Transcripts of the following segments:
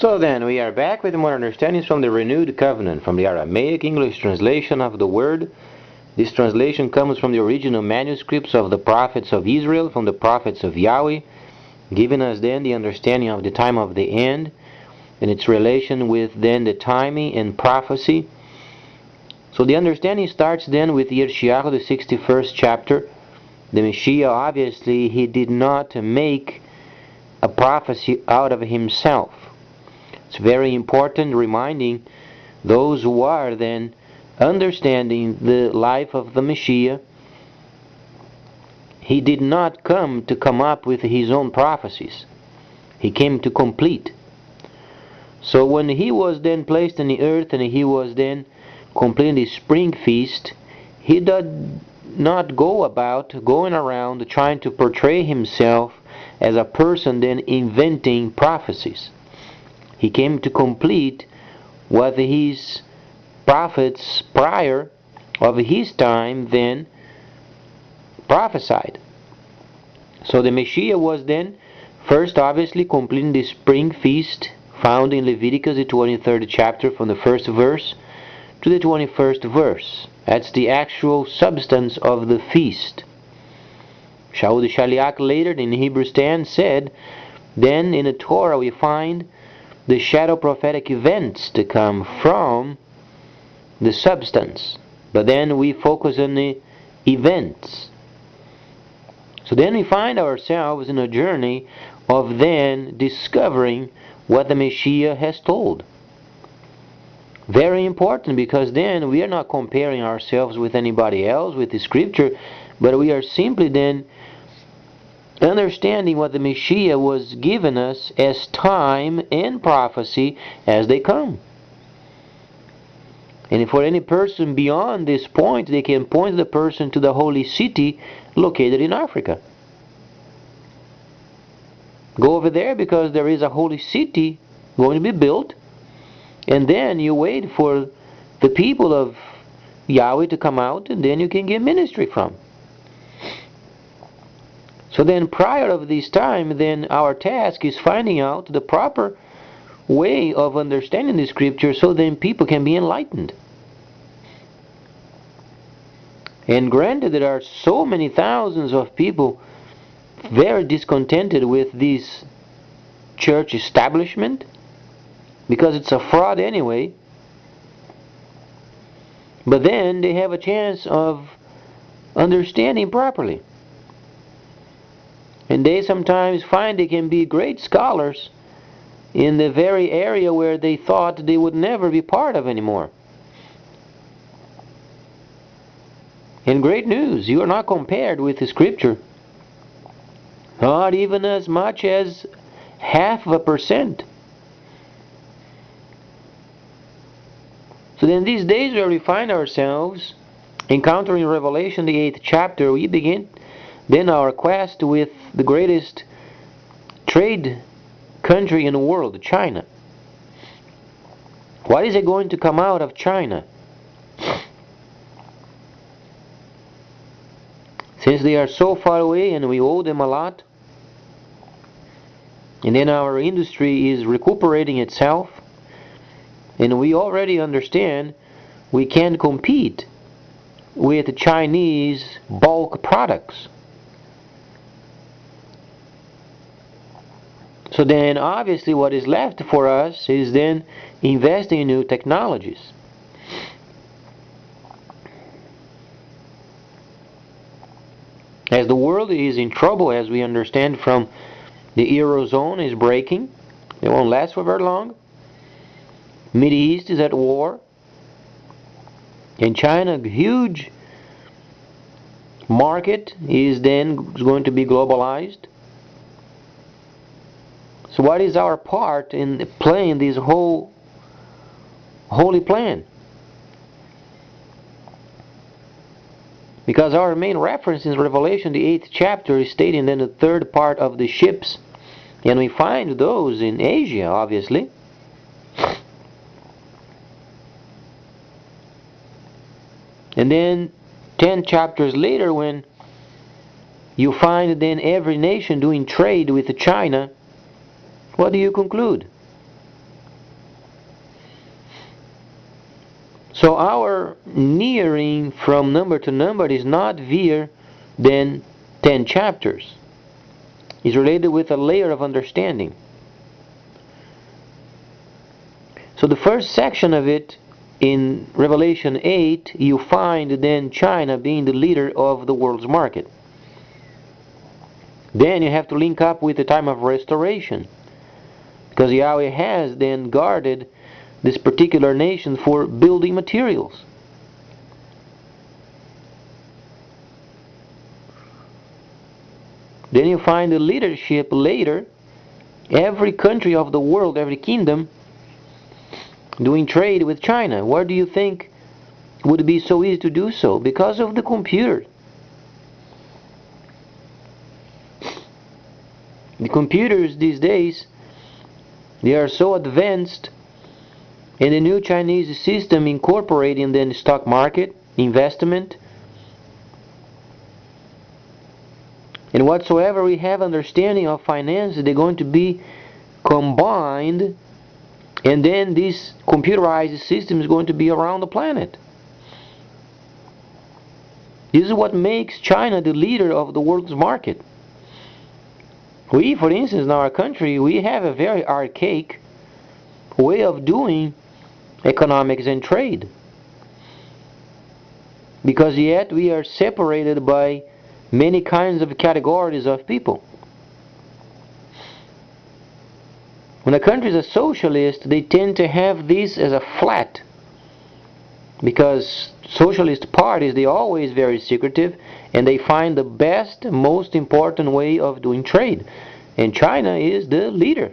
So then, we are back with more understandings from the Renewed Covenant, from the Aramaic English translation of the Word. This translation comes from the original manuscripts of the prophets of Israel, from the prophets of Yahweh, giving us then the understanding of the time of the end, and its relation with then the timing and prophecy. So the understanding starts then with Yirmiyahu, the 61st chapter. The Messiah, obviously, he did not make a prophecy out of himself. It's very important, reminding those who are then understanding the life of the Messiah. He did not come to come up with his own prophecies. He came to complete. So when he was then placed in the earth and he was then completing the spring feast, he did not go about going around trying to portray himself as a person then inventing prophecies. He came to complete what his prophets prior of his time then prophesied. So the Messiah was then first obviously completing the spring feast found in Leviticus, the 23rd chapter, from the first verse to the 21st verse. That's the actual substance of the feast. Shaul the Shaliach later in Hebrews 10 said, then in the Torah we find the shadow prophetic events to come from the substance. But then we focus on the events. So then we find ourselves in a journey of then discovering what the Messiah has told. Very important, because then we are not comparing ourselves with anybody else, with the scripture, but we are simply then understanding what the Messiah was given us as time and prophecy as they come. And for any person beyond this point, they can point the person to the holy city located in Africa. Go over there because there is a holy city going to be built, and then you wait for the people of Yahweh to come out, and then you can get ministry from. So then prior of this time, then our task is finding out the proper way of understanding the scripture so then people can be enlightened. And granted, there are so many thousands of people very discontented with this church establishment, because it's a fraud anyway. But then they have a chance of understanding properly. And they sometimes find they can be great scholars in the very area where they thought they would never be part of anymore. And great news, you are not compared with the scripture. Not even as much as 0.5%. So then these days where we find ourselves encountering Revelation, the 8th chapter, we begin then our quest with the greatest trade country in the world, China. What is it going to come out of China? Since they are so far away and we owe them a lot, and then our industry is recuperating itself, and we already understand we can compete with Chinese bulk products. So then obviously what is left for us is then investing in new technologies. As the world is in trouble, as we understand from the Eurozone is breaking, it won't last for very long. Middle East is at war. In China, a huge market is then going to be globalized. So what is our part in playing this whole holy plan? Because our main reference in Revelation, the 8th chapter, is stating in the third part of the ships. And we find those in Asia, obviously. And then 10 chapters later, when you find then every nation doing trade with China, what do you conclude? So our nearing from number to number is not via then 10 chapters. It's related with a layer of understanding. So the first section of it in Revelation 8, you find then China being the leader of the world's market. Then you have to link up with the time of restoration, because Yahweh has then guarded this particular nation for building materials. Then you find the leadership later, every country of the world, every kingdom, doing trade with China. Why do you think would it be so easy to do so? Because of the computer. The computers these days, they are so advanced, and the new Chinese system incorporating the stock market, investment, and whatsoever we have understanding of finance, they're going to be combined, and then this computerized system is going to be around the planet. This is what makes China the leader of the world's market. We, for instance, in our country, we have a very archaic way of doing economics and trade, because yet we are separated by many kinds of categories of people. When a country is a socialist, they tend to have this as a flat, because socialist parties, they are always very secretive, and they find the best, most important way of doing trade. And China is the leader.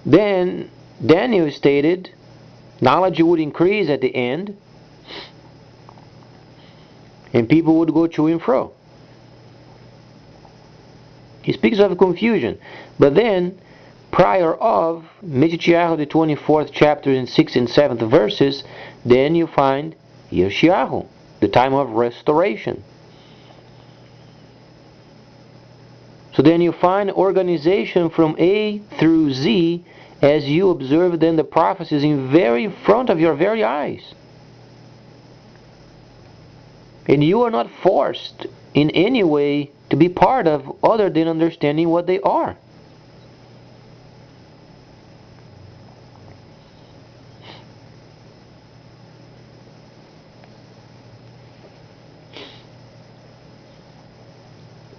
Then Daniel stated, knowledge would increase at the end, and people would go to and fro. He speaks of confusion, but then prior of Mechityahu, the 24th chapter in 6th and 7th verses, then you find Yoshiahu, the time of restoration. So then you find organization from A through Z as you observe then the prophecies in very front of your very eyes. And you are not forced in any way to be part of other than understanding what they are.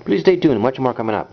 Please stay tuned, much more coming up.